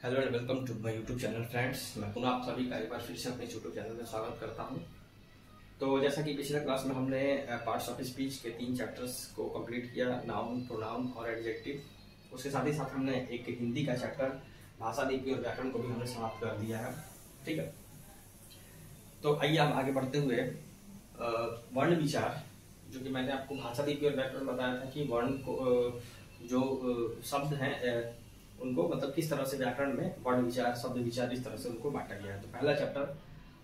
Hello and welcome to my YouTube channel friends. मैं पुनः आप सभी का एक बार फिर से अपने यूट्यूब चैनल में स्वागत करता हूं। तो जैसा कि पिछले क्लास में हमने पार्ट्स ऑफ स्पीच के 3 चैप्टर्स को कंप्लीट किया, नाउन, प्रोनाउन और एडजेक्टिव। उसके साथ ही साथ हमने एक हिंदी का चैप्टर भाषा, लिपि और व्याकरण को भी हमने समाप्त कर दिया है। ठीक है, तो आइए हम आगे बढ़ते हुए वर्ण विचार, जो कि मैंने आपको भाषा, लिपि और व्याकरण बताया था कि वर्ण को जो शब्द हैं उनको मतलब किस तरह से व्याकरण में वर्ण विचार, शब्द विचार, इस तरह से उनको बांटा गया है। तो पहला चैप्टर,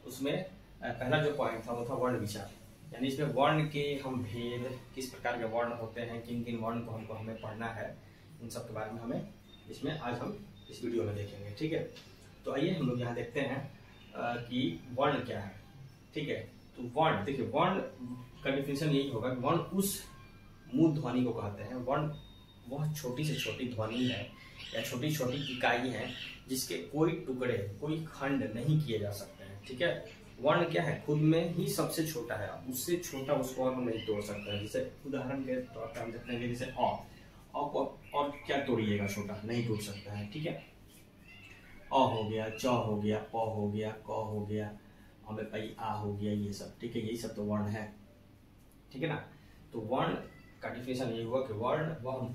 उसमें पहला जो पॉइंट था वो था वर्ण विचार, यानी इसमें वर्ण के हम भेद, किस प्रकार के वर्ण होते हैं, किन किन वर्ण को हमें पढ़ना है, इन सब के बारे में हमें इसमें आज हम इस वीडियो में देखेंगे। ठीक है, तो आइए हम लोग यहाँ देखते हैं कि वर्ण क्या है। ठीक है, तो वर्ण, देखिए वर्ण का डिफिनेशन यही होगा कि वर्ण उस मूल ध्वनि को कहते हैं। वर्ण वह छोटी से छोटी ध्वनि है या छोटी छोटी इकाई है जिसके कोई टुकड़े, कोई खंड नहीं किए जा सकते हैं। ठीक है, वर्ण क्या है, खुद में ही सबसे छोटा है, उससे छोटा उसको और हम नहीं तोड़ सकते हैं। जैसे उदाहरण के तौर पर हम देखते हैं जैसे अ को और क्या तोड़िएगा, छोटा नहीं टूट सकता है। ठीक है, अ हो गया, च हो गया, प हो गया, क हो गया, हमें पई आ हो गया, ये सब। ठीक है, यही सब तो वर्ण है। ठीक है ना, तो वर्ण का डिफिनेशन ये हुआ कि वर्ण वह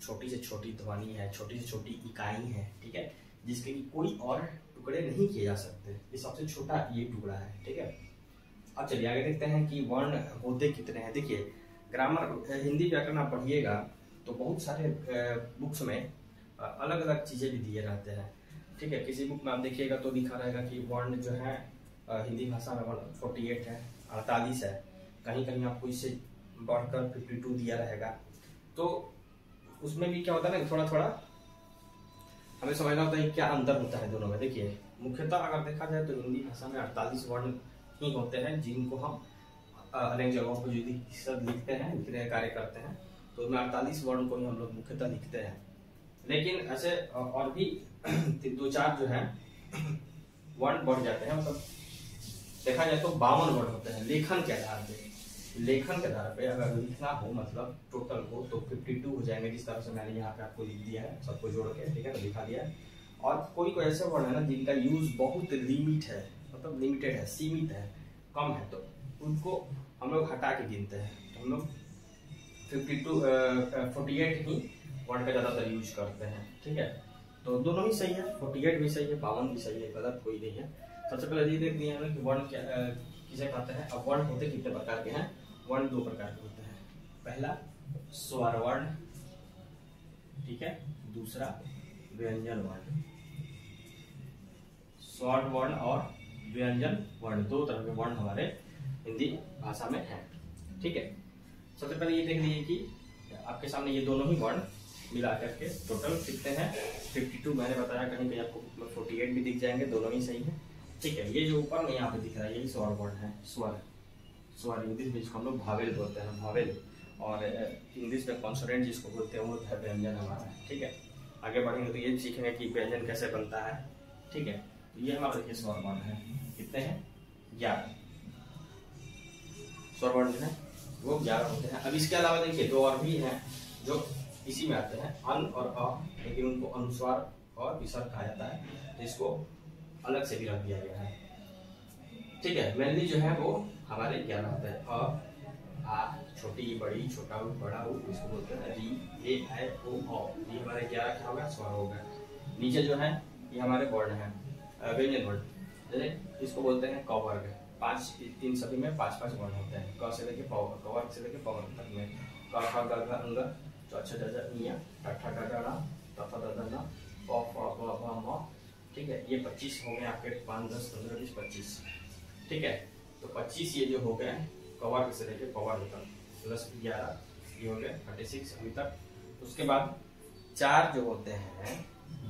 छोटी से छोटी ध्वनि है, छोटी से छोटी इकाई है। ठीक है, जिसके की कोई और टुकड़े नहीं किए जा सकते, ये सबसे छोटा ये टुकड़ा है। ठीक है, अब चलिए आगे देखते हैं कि वर्ण होते कितने हैं। देखिए ग्रामर, हिंदी व्याकरण आप पढ़िएगा तो बहुत सारे बुक्स में अलग अलग चीजें भी दिए रहते हैं। ठीक है, किसी बुक में आप देखिएगा तो लिखा रहेगा कि वर्ण जो है हिंदी भाषा में 48 है, 48 है, कहीं कहीं आपको इससे बढ़कर 52 दिया रहेगा। तो उसमें भी क्या होता है ना, थोड़ा थोड़ा हमें समझना होता है क्या अंतर होता है दोनों में। देखिए मुख्यतः अगर देखा जाए तो हिंदी भाषा में 48 वर्ण ही होते हैं, जिनको हम अनेक जगहों पर जो लिखते हैं, लिखने का कार्य करते हैं, तो उसमें 48 वर्ण को ही हम लोग मुख्यतः लिखते हैं। लेकिन ऐसे और भी 2-4 जो है वर्ण बढ़ जाते हैं, मतलब देखा जाए तो 52 वर्ण होते हैं लेखन के आधार पे। लेखन के आधार पे अगर लिखना हो मतलब टोटल हो तो 52 हो जाएंगे, जिस तरह से मैंने यहाँ पे आपको लिख दिया है, सबको जोड़ के। ठीक है, तो लिखा दिया है। और कोई कोई ऐसे वर्ड है ना जिनका यूज बहुत लिमिट है, मतलब लिमिटेड है, सीमित है, कम है, तो उनको हम लोग हटा के गिनते हैं। तो हम लोग 48 ही वर्ड का ज्यादातर यूज करते हैं। ठीक है, तो दोनों ही सही है, 48 भी सही है, 52 भी सही है, गलत कोई नहीं है। सबसे पहले ये देख दिया है कि वर्ण क्या किसे कहते हैं। अब वर्ण होते कितने प्रकार के हैं? वर्ण 2 प्रकार के होते हैं। पहला स्वर वर्ण, ठीक है, दूसरा व्यंजन वर्ण। स्वर वर्ण और व्यंजन वर्ण, 2 तरह के वर्ण हमारे हिंदी भाषा में हैं। ठीक है, सबसे पहले ये देख लीजिए कि आपके सामने ये दोनों ही वर्ण मिला करके टोटल कितने हैं, 52 मैंने बताया, कहीं कहीं आपको 48 भी दिख जाएंगे, दोनों ही सही है। ठीक है, ये जो ऊपर में यहाँ पे दिख रहा है यही स्वर वर्ण है। स्वर, स्वर इंग्लिश में जिसको हम लोग भावेल बोलते हैं, भावेल, और इंग्लिश में कॉन्सोनेंट जिसको बोलते हैं वो है व्यंजन हमारा। ठीक है, आगे बढ़ेंगे तो ये सीखेंगे कि व्यंजन कैसे बनता है। ठीक है, तो ये हमारा देखिए स्वर वर्ण है, कितने हैं? 11 स्वर वर्ण जो है वो 11 होते हैं। अब इसके अलावा देखिए 2 और भी हैं जो इसी में आते हैं, अन और अ, लेकिन उनको अनुस्वार और विसर्ग कहा जाता है, जिसको अलग से भी रख दिया गया है। ठीक है, मेनली जो है वो हमारे 11 होते हैं। अ, आ, छोटी बड़ी, छोटा उ, बड़ा उ, इसको बोलते हैं री, ए, ऐ, ओ, औ। ये हमारे 11 क्या होगा? स्वर हो गए। नीचे जो है ये हमारे वर्ण हैं, व्यंजन वर्ण, जैसे इसको बोलते हैं क वर्ग। 5, इन सभी में 5-5 वर्ण होते हैं, क से लेके प, क वर्ग से लेके प वर्ग तक में। क, ख, ग, घ, अंग, च, छ, ज, झ, ञ, ट, ठ, ड, ढ, ण, त, थ, द, ध, न, प, फ, ब, भ, म। ठीक है, ये 25 हो गए आपके, 5, 10, 15, 20, 25। ठीक है, तो 25 ये जो हो गए कवर्ग से लेके पवर्ग तक, प्लस 11 ये हो गए 36 अभी तक। उसके बाद 4 जो होते हैं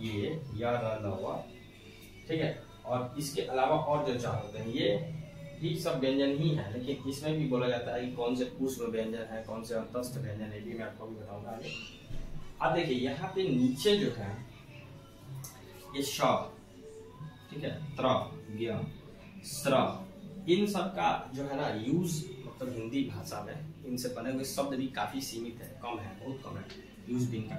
ये या, र, ल, व। ठीक है, और इसके अलावा और जो 4 होते हैं ये ही सब व्यंजन ही है, लेकिन इसमें भी बोला जाता है कि कौन से ऊष्म व्यंजन है, कौन से अंतस्थ व्यंजन है, ये मैं आपको भी बताऊंगा आगे। अब देखिए यहाँ पे नीचे जो है ये श, ठीक है, त्र, ज्ञ, स्र, इन सब का जो है ना यूज, मतलब हिंदी भाषा में इनसे बने हुए शब्द भी काफी सीमित है, कम है, बहुत कम है, यूज भी इनका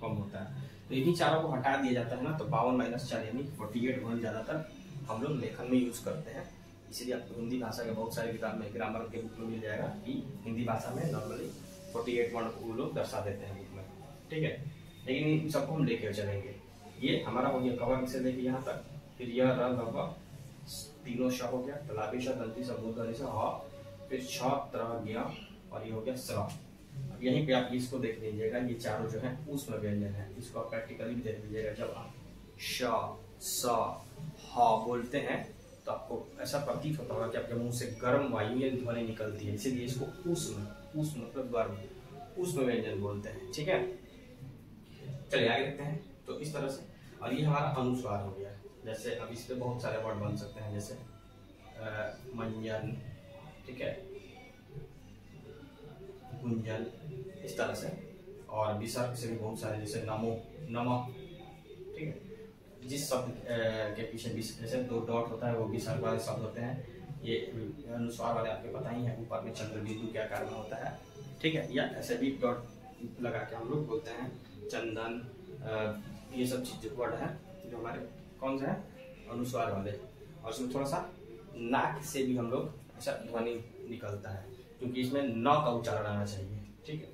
कम होता है। तो इन्हीं चारों को हटा दिया जाता है ना, तो 52-4 यानी 48 वर्ण ज्यादातर हम लोग लेखन में यूज करते हैं। इसीलिए आपको हिंदी भाषा के बहुत सारे किताब में ग्रामर के बुक में मिल जाएगा कि हिंदी भाषा में नॉर्मली 48 वर्ण को लोग दर्शा देते हैं बुक में, ठीक है। लेकिन इन सबको हम लेके चलेंगे। ये हमारा हो गया कवर से लेके यहाँ तक, फिर यह र ल व तीनों श हो गया, तलाबी श दंती स मूर्धन्य स ह, फिर छ त्र ज्ञ और ये हो गया स्र। अब यहीं पे आप इसको देख लीजिएगा, ये चारों जो है ऊष्म व्यंजन है। इसको आप प्रैक्टिकली भी देख लीजिएगा। जब आप श स ह बोलते हैं तो आपको ऐसा प्रतीत होता होगा कि आपके मुंह से गर्म वायु या ध्वनि निकलती है, इसीलिए इसको ऊष्म, ऊष्म मतलब गर्म, ऊष्म व्यंजन बोलते हैं, ठीक है। चलिए आगे देखते हैं। तो इस तरह से, और ये हमारा अनुस्वार हो गया। जैसे अब इस पे बहुत सारे वर्ड बन सकते हैं, जैसे मंजन, ठीक है, गुंजन, इस तरह से। और विसर्ग से भी बहुत सारे, जैसे नमो, नमः, ठीक है। जिस शब्द के पीछे जैसे 2 डॉट होता है वो विसर्ग वाले शब्द होते हैं। ये अनुस्वार वाले आपके पता ही है, ऊपर में चंद्र बिंदु के आकार में होता है, ठीक है। या ऐसे भी डॉट लगा के हम लोग बोलते हैं, चंदन, ये सब चीज वर्ड है जो हमारे कौन सा है, अनुस्वार वाले। और इसमें थोड़ा सा नाक से भी हम लोग ऐसा ध्वनि निकलता है, क्योंकि इसमें न का उच्चारण आना चाहिए, ठीक है।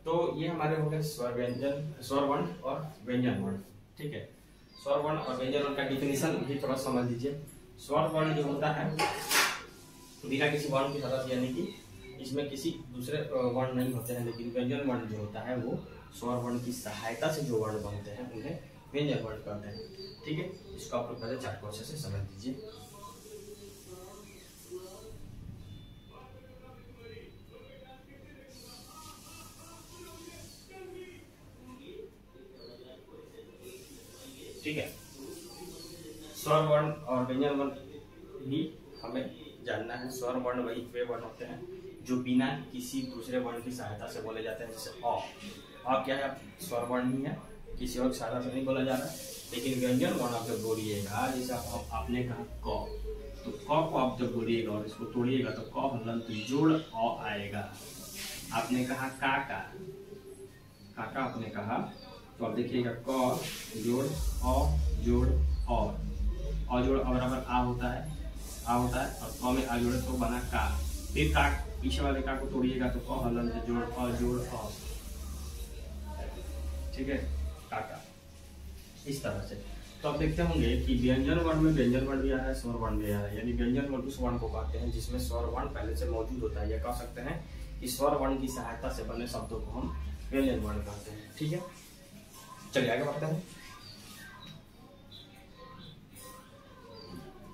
तो ये हमारे हो गए स्वर व्यंजन, स्वर वर्ण और व्यंजन वर्ण, ठीक है। स्वर वर्ण और व्यंजन वर्ण का डिफिनेशन भी थोड़ा समझ लीजिए। स्वर वर्ण जो होता है बिना किसी वर्ण की सदस्य, यानी कि इसमें किसी दूसरे वर्ण नहीं होते हैं, लेकिन व्यंजन वर्ण जो होता है वो स्वर वर्ण की सहायता से जो वर्ण बनते हैं उन्हें व्यंजन वर्ण कहते हैं, ठीक है। इसको आप लोग पहले चार्ट को अच्छे से समझ लीजिए। ठीक है, स्वर वर्ण और व्यंजन वर्ण भी हमें जानना है। स्वर वर्ण वही वे वर्ण होते हैं जो बिना किसी दूसरे वर्ण की सहायता से बोले जाते हैं, जैसे अ क्या है, स्वर वर्ण ही है, किसी और सहायता से नहीं बोला जा रहा है। लेकिन व्यंजन वर्ण आप जब बोलिएगा, जैसे आपने कहा क, तो क को आप जब बोलिएगा और इसको तोड़िएगा तो क हलंत जोड़ अ आएगा। आपने कहा काका, काका आपने कहा, तो आप देखिएगा क जोड़ अ जोड़ अ जोड़ अ बराबर आ होता है, आ होता है, और क में आ जोड़े तो बना का। फिर का पीछे वाले का को तोड़िएगा तो क हलंत जोड़ अ जोड़ अ, ठीक है, काका, इस तरह से। तो आप देखते होंगे कि व्यंजन वर्ण में व्यंजन वर्ण भी आ रहा है, स्वर वर्ण भी आ रहा है। यानी व्यंजन वर्ण उस वर्ण को कहते हैं जिसमें स्वर वर्ण पहले से मौजूद होता है, या कह सकते हैं कि स्वर वर्ण की सहायता से बने शब्दों को हम व्यंजन वर्ण कहते हैं, ठीक है। चलिए आगे बढ़ते हैं।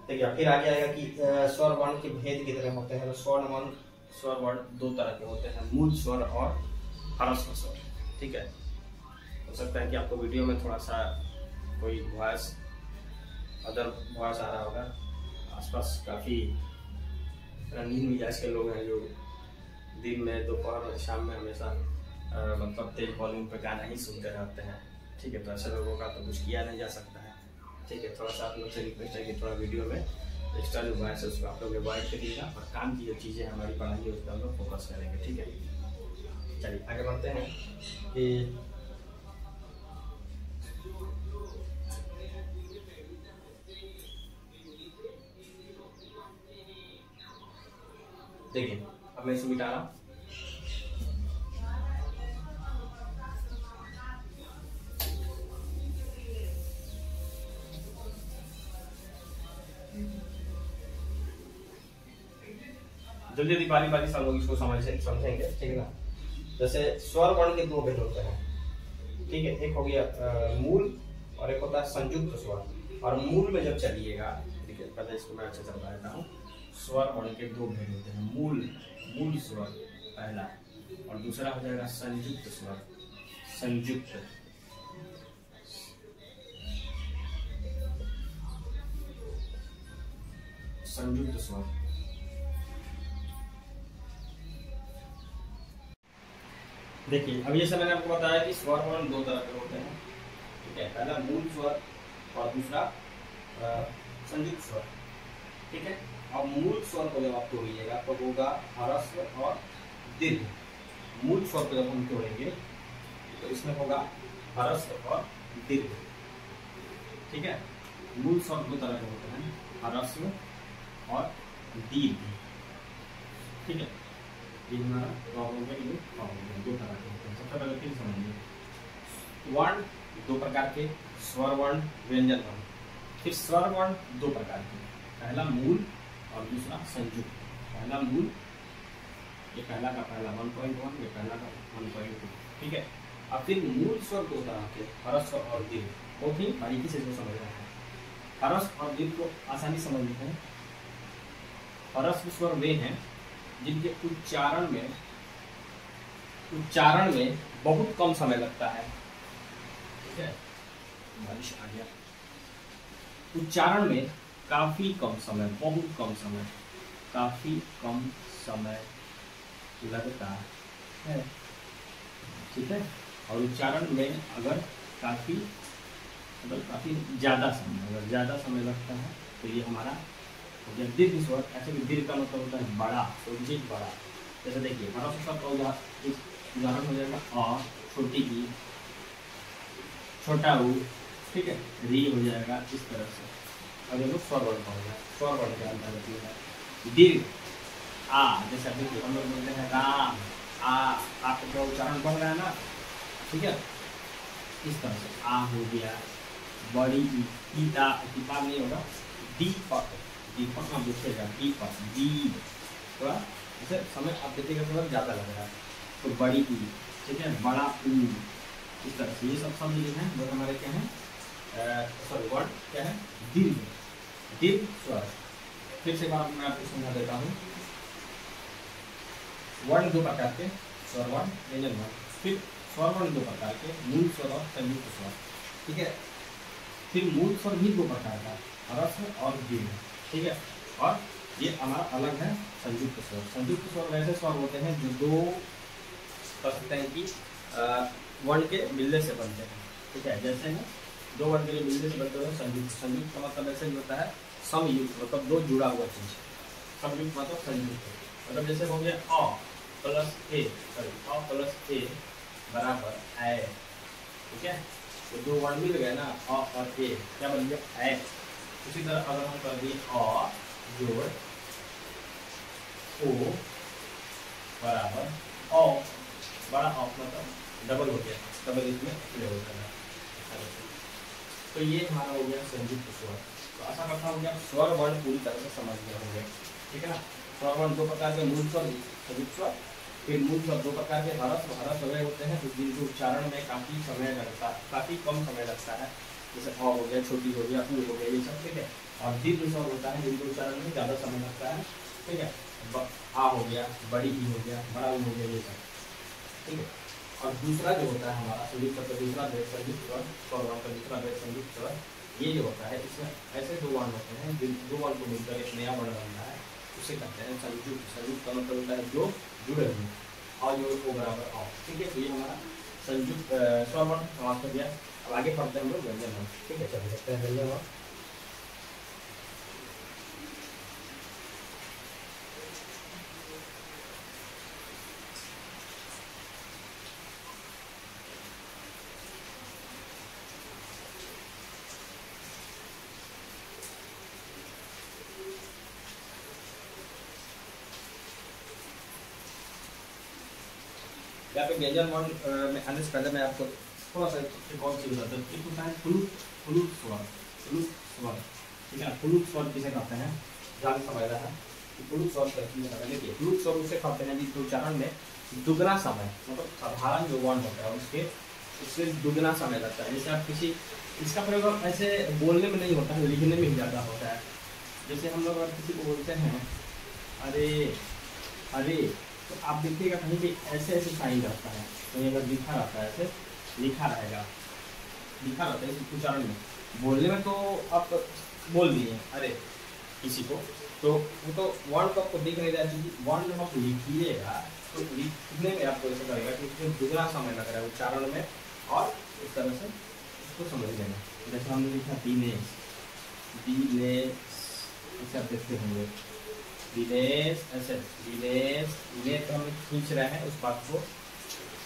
देखिए फिर आगे आएगा कि स्वर वर्ण के भेद कितने होते हैं। तो स्वर वर्ण 2 तरह के होते हैं, मूल स्वर और ह्रस्व स्वर, ठीक है। हो सकता है कि आपको वीडियो में थोड़ा सा कोई वॉइस, अदर वॉइस आ रहा होगा। आसपास काफी रंगीन मिजाज के लोग हैं जो दिन में, दोपहर और शाम में हमेशा मतलब तेज वॉल्यूम पे गाना ही सुनते रहते हैं, ठीक है। तो ऐसे लोगों का तो कुछ किया नहीं जा सकता है, ठीक है। थोड़ा सा आप लोग से रिक्वेस्ट है कि थोड़ा वीडियो में एक्स्ट्रा जो वॉइस है उसको आप लोग अवॉइड करिएगा, और काम की जो चीज़ें हमारी पढ़ाई है उस पर हम लोग फोकस करेंगे, ठीक है। चलिए आगे बढ़ते हैं कि देखिए अब मैं इसको मिटा रहा हूँ। जल्दी जल्दी बारी बारी सब लोग इसको समझेंगे, ठीक है ना। जैसे स्वर वर्ण के 2 भेद होते हैं, ठीक है। एक हो गया मूल और एक होता है संयुक्त स्वर। और मूल में जब चलिएगा, ठीक है, पहले इसको मैं अच्छे से बता देता हूँ। स्वर वर्ण के 2 भेद होते हैं, मूल स्वर पहला, और दूसरा हो जाएगा संयुक्त स्वर, संयुक्त स्वर। देखिए अब ये सब मैंने आपको बताया कि स्वर वर्ण 2 तरह के होते हैं, ठीक है। पहला मूल स्वर और दूसरा संयुक्त स्वर, ठीक है। अब मूल स्वर को जब आप तोड़िएगा तो होगा ह्रस्व और दीर्घ। मूल स्वर को जब हम तोड़ेंगे तो इसमें होगा ह्रस्व और दीर्घ। ठीक है, मूल स्वर दो तरह के होते हैं, ह्रस्व और दीर्घ। ठीक है, ये हमारा प्रॉब्लम है, ये प्रॉब्लम दो तरह के होते हैं। सबसे पहले फिर समझिए, वर्ण दो प्रकार के, स्वर वर्ण, व्यंजन वर्ण। फिर स्वर वर्ण दो प्रकार के, पहला मूल और दूसरा संयुक्त। पहला मूल, ये पहला का पहला 1.1, ये पहला का 1.2। ठीक है, अब फिर मूल स्वर दो तरह के, ह्रस्व और दीर्घ। बहुत ही बारीकी से इसको समझना है। ह्रस्व और दीर्घ को आसानी समझते हैं। ह्रस्व स्वर वे हैं जिनके उच्चारण में बहुत कम समय लगता है। ठीक है, बारिश आ गया। उच्चारण में काफी कम समय, बहुत कम समय, काफी कम समय लगता है। ठीक है, और उच्चारण में अगर काफी ज्यादा समय, अगर ज्यादा समय लगता है तो ये हमारा हो गया दीर्घ स्वर। ऐसे भी दीर्घ का मतलब होता है बड़ा, तो जी बड़ा। जैसे देखिए, ह्रस्व शब्द का उदाहरण हो जाएगा अ, छोटी ई, छोटा ऊ। ठीक है, री हो जाएगा इस तरह से। और ये लोग स्वर वर्ण का हो गया, स्वर वर्ण के अंतर्गत है। दीर्घ आ, जैसे देखिए हम लोग बोलते हैं राम, आ, आपका उच्चारण बन रहा है ना। ठीक है, इस तरह से आ हो गया। बड़ी ईटा, ईटा नहीं होगा, दीपक, दीपक में पूछेगा दीपक, दी। थोड़ा जैसे समय आप देखिएगा थोड़ा ज़्यादा लग रहा है, तो बड़ी ई। ठीक है, बड़ा ऊ, इस तरह से ये सब शब्द जो हैं वो हमारे क्या हैं, सॉरी वर्ण क्या है, दीर्घ, दीर्घ स्वर। फिर से बार मैं आपको समझा देता हूँ। वर्ण दो प्रकार के, स्वर वर्ण, व्यंजन वर्ण। फिर स्वर वर्ण दो प्रकार के, मूल स्वर और संयुक्त स्वर। ठीक है, फिर मूल स्वर भी दो प्रकार का, ह्रस्व और दीर्घ। ठीक है, और ये हमारा अलग है संयुक्त स्वर। संयुक्त स्वर वैसे स्वर होते हैं जो दो कह सकते हैं कि वर्ण के मिलने से बनते हैं। ठीक है, जैसे ना दो वर्ण के मिलने से बनते हैं संयुक्त। संयुक्त का मतलब ऐसे ही होता है समयुक्त, मतलब दो जुड़ा हुआ चीज। संयुक्त मतलब संयुक्त, मतलब जैसे हो गया अ प्लस ए, सॉरी अ प्लस ए बराबर ए। ठीक है, तो दो वर्ण मिल गए ना, अ और ए, क्या बन गया ए। उसी तरह अगर हम कर दिए अ जोड़ ओ बराबर अ, बड़ा अ मतलब डबल हो गया, डबल इसमें प्ले हो जाएगा। तो ये हमारा हो गया संयुक्त स्वर। तो आशा करता हूँ कि आप स्वर वर्ण पूरी तरह से समझ गए होंगे। ठीक है ना, स्वर वर्ण दो प्रकार के, मूल स्वर, संयुक्त स्वर। फिर मूल स्वर दो प्रकार के, ह्रस्व, ह्रस्व वे होते हैं जिनके उच्चारण में काफी समय लगता है, काफी कम समय लगता है। जैसे अ हो गया, छोटी हो गया, ऊ हो गया, ये सब। ठीक है, और दीर्घ स्वर होता है जिनके उच्चारण में ज्यादा समय लगता है। ठीक है, आ हो गया, बड़ी ई हो गया, बड़ा ऊ हो गया, ये सब। ठीक है, और दूसरा जो होता है हमारा संयुक्त स्वर, दूसरा भेद संयुक्त स्वर, स्वर वर्ण का दूसरा भेद संयुक्त स्वर। ये जो होता है इसमें ऐसे दो वर्ण होते हैं, जिन दो वर्ण को मिलकर एक नया वर्ण बनता है, उसे कहते हैं संयुक्त। संयुक्त का मतलब होता है जो जुड़े हुए, और जो ओ बराबर आओ। ठीक है, तो ये हमारा संयुक्त स्वर वर्ण समाप्त हो गया। अब आगे पढ़ते हैं हम लोग व्यंजन वर्ण। ठीक है, चलिए देखते हैं व्यंजन वर्ण। यहाँ पे व्यंजन वर्ण में आने से पहले मैं आपको थोड़ा सा एक और चीज बताता हूँ। एक होता है फ्लूट स्वर, फ्लूट स्वर। ठीक है, फ्लूट स्वर किसे कहते हैं, जान समझना है कि फ्लूट स्वर देखिए, फ्लूट स्वर उसे कहते हैं जिसके उच्चारण में दुगना समय, मतलब साधारण जो वर्ण होता है उसके दुगना समय लगता है। जैसे आप किसी, इसका प्रयोग ऐसे बोलने में नहीं होता है, लिखने में ही ज़्यादा होता है। जैसे हम लोग अगर किसी को बोलते हैं अरे अरे, तो आप देखिएगा कहीं भी ऐसे ऐसे साइन रहता है, कहीं अगर लिखा रहता है ऐसे लिखा रहेगा, लिखा रहता है इस उच्चारण में। बोलने में तो आप बोल दिए अरे किसी को, तो वो तो वर्ण को आपको दिख नहीं रहा है, क्योंकि वर्ण जब आप लिखिएगा तो लिखने में आपको ऐसा लगेगा कि उसमें दुगना समय लग रहा है उच्चारण में, और इस तरह से इसको समझ लेना। जैसे हमने लिखा दिनेश, दिनेश ऐसे आप देखते होंगे, दिनेश ऐसे, दिनेश दिनेश तो हम खींच रहे हैं उस बात को।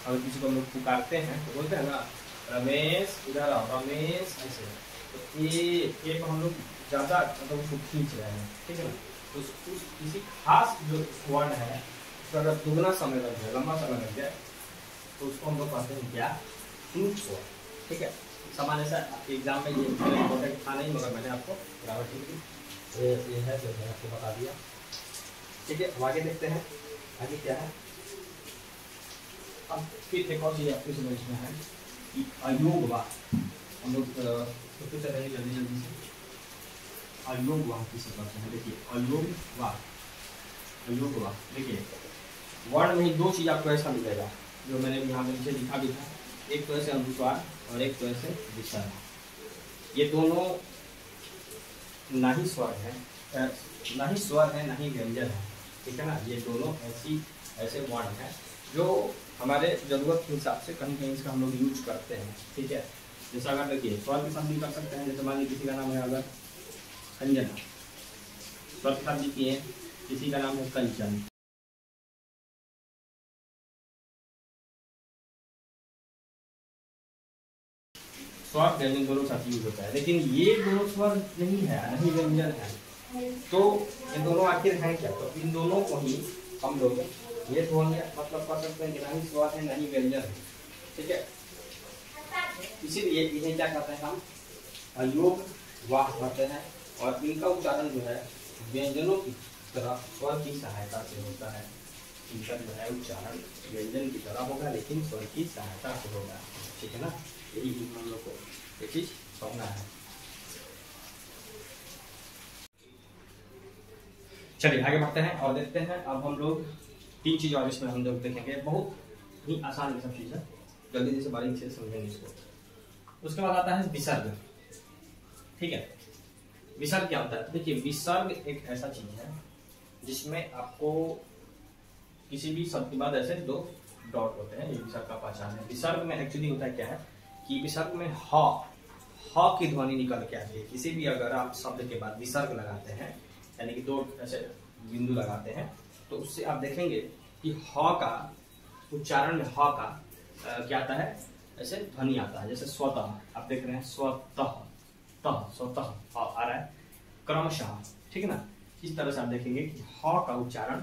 अगर किसी को हम लोग पुकारते हैं तो बोलते हैं ना रमेश, इधर आओ रमेश, ऐसे। तो ए को हम लोग ज्यादा मतलब उसको खींच रहे हैं, ठीक है ना। तो उस किसी खास जो वर्ण है उसका अगर दुगना समय लग जाए, लंबा समय लग जाए, तो उसको हम लोग कहते हैं क्या, क्लूज स्वर, ठीक है। सामान्य सा आपके एग्जाम में ये इम्पोर्टेंट था नहीं, मगर मैंने आपको ग्रामर ये है जो मैंने आपको बता दिया, ठीक है। अब आगे देखते हैं, आगे क्या है। अब फिर एक और चीज आपकी समझ में है कि अयोग वाक्य, हम लोग तो चलेंगे जल्दी जल्दी से। अयोग वाक्य किसे कहते हैं, देखिए अयोग वाक्य, अयोग वाक्य देखिए वर्ण में ही दो चीज आपको ऐसा मिलेगा जो मैंने यहाँ पे नीचे लिखा भी था, एक तो ऐसे अनुस्वार और एक तो ऐसे विसर्ग। ये दोनों ना ही स्वर है, ना ही स्वर है, ना ही व्यंजन है, ठीक है ना। ये दोनों ऐसे वर्ण हैं जो हमारे जरूरत के हिसाब से कहीं कहीं इसका हम लोग यूज करते हैं, ठीक है। जैसे अगर देखिए स्वर के साथ भी कर सकते हैं, जैसे मान लीजिए किसी का नाम है अगर अंजना, स्वर के साथ लिखिए, किसी का नाम है कंचन, स्वर व्यंजन दोनों साथ यूज होता है। लेकिन ये दोनों स्वर नहीं है, नहीं व्यंजन है, तो इन दोनों आखिर हैं क्या, तो इन दोनों को ही हम लोग ये ध्वनि मतलब कर सकते हैं कि ना ही स्वर है ना ही व्यंजन है, ठीक है। इसीलिए इन्हें क्या कहते हैं, हम अयोग वाक्य कहते हैं। और इनका उच्चारण जो है व्यंजनों की तरह स्वर की सहायता से होता है। इनका जो है उच्चारण व्यंजन की तरह होगा लेकिन स्वर की सहायता से होगा, ठीक है ना। यही हम लोग को ये चीज पढ़ना है। चलिए आगे बढ़ते हैं और देखते हैं। अब हम लोग तीन चीज और इसमें हम लोग देखेंगे, बहुत ही आसान ये सब चीज है, जल्दी से बारीक से समझेंगे इसको। उसके बाद आता है विसर्ग, ठीक है। विसर्ग क्या होता है, देखिए विसर्ग एक ऐसा चीज है जिसमें आपको किसी भी शब्द के बाद ऐसे दो डॉट होते हैं, ये विसर्ग का पहचान है। विसर्ग में एक्चुअली होता है क्या है कि विसर्ग में ह की ध्वनि निकल के आती है। किसी भी अगर आप शब्द के बाद विसर्ग लगाते हैं, यानी कि दो ऐसे बिंदु लगाते हैं, तो उससे आप देखेंगे कि ह का उच्चारण में ह का क्या आता है, ऐसे ध्वनि आता है। जैसे स्वतः, आप देख रहे हैं स्वतः, तह स्वतः आ रहा है क्रमशः, ठीक है ना। इस तरह से आप देखेंगे कि ह का उच्चारण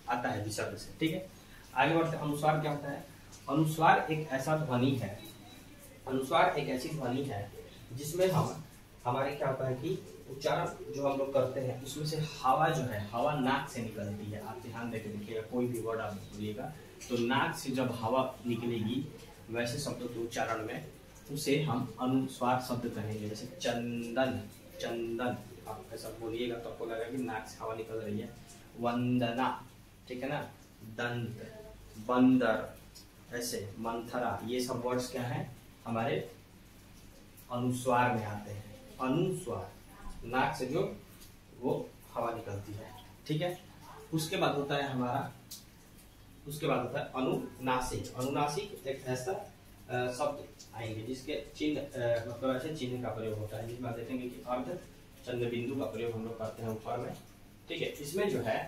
आता है विसर्ग से, ठीक है। आगे बढ़ते हैं, अनुस्वार क्या होता है। अनुस्वार एक ऐसा ध्वनि है, अनुस्वार एक ऐसी ध्वनि है जिसमें हमारे क्या होता है कि उच्चारण जो हम लोग करते हैं उसमें से हवा जो है, हवा नाक से निकलती है। आप ध्यान देकर देखिएगा, कोई भी वर्ड आप बोलिएगा तो नाक से जब हवा निकलेगी वैसे शब्दों के उच्चारण में उसे हम अनुस्वार शब्द कहेंगे। जैसे चंदन, चंदन आप ऐसा बोलिएगा तो आपको लगेगा कि नाक से हवा निकल रही है। वंदना, ठीक है ना। दंत, बंदर, ऐसे मंथरा, ये सब वर्ड्स क्या है हमारे अनुस्वार में आते हैं। अनुस्वार, नाक से जो वो हवा निकलती है, ठीक है। उसके बाद होता है हमारा, उसके बाद होता है अनुनासिक। अनुनासिक एक ऐसा शब्द आएंगे जिसके चिन्ह मतलब ऐसे चिन्ह का प्रयोग होता है, जिसमें देखेंगे कि अर्ध चंद्र बिंदु का प्रयोग हम लोग करते हैं ऊपर में, ठीक है। इसमें जो है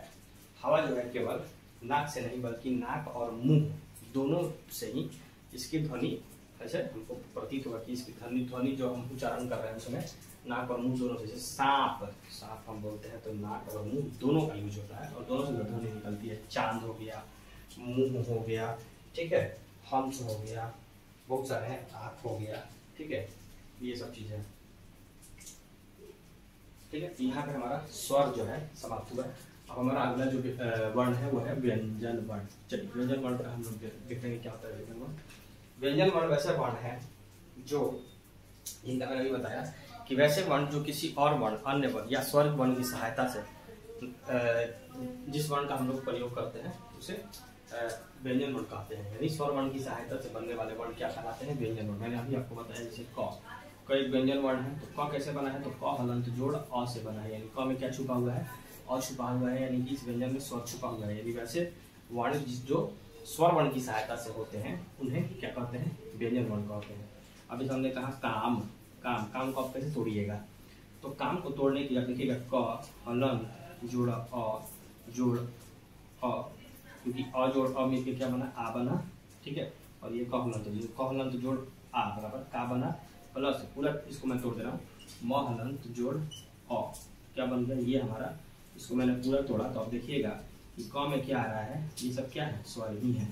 हवा जो है केवल नाक से नहीं बल्कि नाक और मुंह दोनों से ही इसकी ध्वनि ऐसे हमको प्रतीत होगा कि इसकी ध्वनि जो हम उच्चारण कर रहे हैं उसमें नाक और मुंह दोनों से। जैसे सांप, सांप हम बोलते हैं तो नाक और मुंह दोनों का यूज होता है और दोनों से ध्वनि निकलती है। चांद हो गया, मुंह हो गया, ठीक है, हंस हो गया, बहुत सारे हैं, आँख हो गया, ठीक है, ये सब चीजें, ठीक है। यहाँ पे हमारा स्वर जो है समाप्त हुआ। अब हमारा अगला जो वर्ण है वो है व्यंजन वर्ण। चलिए व्यंजन वर्ण पर हम लोग देखते हैं क्या होता है व्यंजन वर्ण। व्यंजन वर्ण वैसे वर्ण है जो, जिनका मैंने अभी बताया कि वैसे वर्ण जो किसी और वर्ण, अन्य वर्ण या स्वर वर्ण की सहायता से जिस वर्ण का हम लोग प्रयोग करते हैं उसे व्यंजन वर्ण कहते हैं। यानी स्वर वर्ण की सहायता से बनने वाले वर्ण क्या कहलाते हैं, व्यंजन वर्ण। मैंने अभी आपको बताया जैसे क एक व्यंजन वर्ण है, तो क कैसे बना है, तो क हलंत जोड़ अ से बना है। यानी क में क्या छुपा हुआ है, अ छुपा हुआ है, यानी कि इस व्यंजन में स्वर छुपा हुआ है। यानी वैसे वर्ण जो स्वर वर्ण की सहायता से होते हैं उन्हें क्या कहते हैं, व्यंजन वर्ण कहते हैं। अभी हमने कहा काम, काम, काम को आप कैसे तोड़िएगा, तो काम को तोड़ने के लिए देखिएगा क हलंत जोड़ अ जोड़ अ, क्योंकि अ जोड़ अ मिलकर क्या बना, आ बना, ठीक है। और ये कहलंत जोड़ आ बराबर का बना प्लस पूरा इसको मैं तोड़ दे रहा हूँ म हलंत जोड़ अ, क्या बन गया ये हमारा, इसको मैंने पूरा तोड़ा तो अब देखिएगा कि क में क्या आ रहा है, ये सब क्या है स्वर ही है,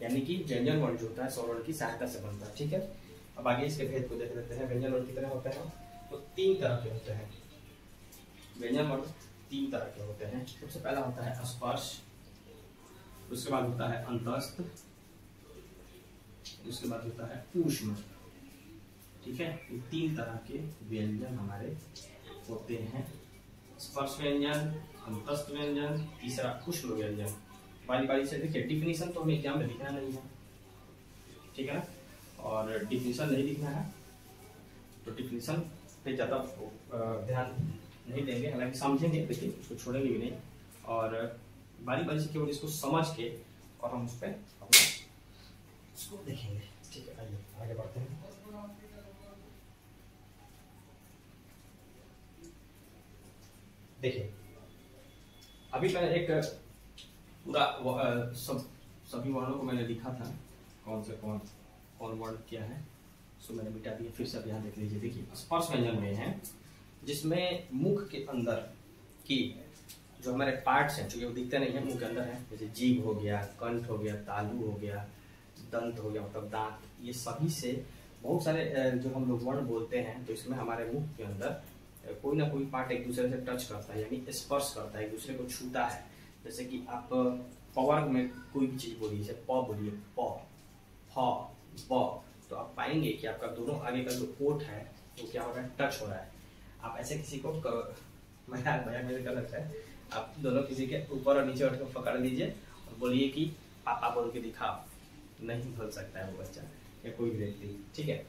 यानी कि व्यंजन वर्ण जो होता है स्वर वर्ण की सहायता से बनता है। ठीक है, अब आगे इसके भेद को देख लेते हैं। व्यंजन वर्ण कितने होते हैं, तो 3 तरह के होते हैं। व्यंजन वर्ण 3 तरह के होते हैं। सबसे पहला होता है स्पर्श, उसके बाद होता है अंतस्थ, उसके बाद होता है ऊष्म। ठीक है, ये 3 तरह के व्यंजन हमारे होते हैं, स्पर्श व्यंजन, अंतस्थ व्यंजन, तीसरा ऊष्म व्यंजन। बारी बारी से देखिए, डिफिनीशन तो हमें एग्जाम में लिखना नहीं है, ठीक है ना, और डिफिनीशन नहीं लिखना है तो डिफिनीशन पे ज़्यादा ध्यान नहीं देंगे, हालांकि समझेंगे लेकिन उसको छोड़ेंगे भी नहीं, और बारी बारी से केवल इसको समझ के और हम उस पर अपना उसको देखेंगे। ठीक है, आइए आगे बढ़ते हैं। देखिए, अभी मैंने एक पूरा सभी वर्णों को मैंने लिखा था, कौन से कौन वर्ण क्या है, उसको मैंने मिटा दिया। फिर से अब यहाँ देख लीजिए। देखिए, स्पर्श व्यंजन में है जिसमें मुख के अंदर की जो हमारे पार्ट्स हैं, चूंकि वो दिखते नहीं है, मुख के अंदर है, जैसे जीभ हो गया, कंठ हो गया, तालु हो गया, दंत हो गया मतलब दांत, ये सभी से बहुत सारे जो हम लोग वर्ण बोलते हैं, तो इसमें हमारे मुख के अंदर कोई ना कोई पार्ट एक दूसरे से टच करता है, यानी स्पर्श करता है, एक दूसरे को छूता है। जैसे कि आप पवर्ग में कोई भी चीज बोलिए, जैसे प बोलिए, प, फ, ब, तो आप पाएंगे कि आपका दोनों आगे का जो ओठ है वो क्या हो रहा है, टच हो रहा है। आप ऐसे किसी को मजाक में कर सकते हैं, आप दोनों किसी के ऊपर और नीचे ओठ को पकड़ लीजिए और बोलिए कि पापा बोल के दिखाओ, नहीं बोल सकता है वो बच्चा या कोई भी व्यक्ति। ठीक है,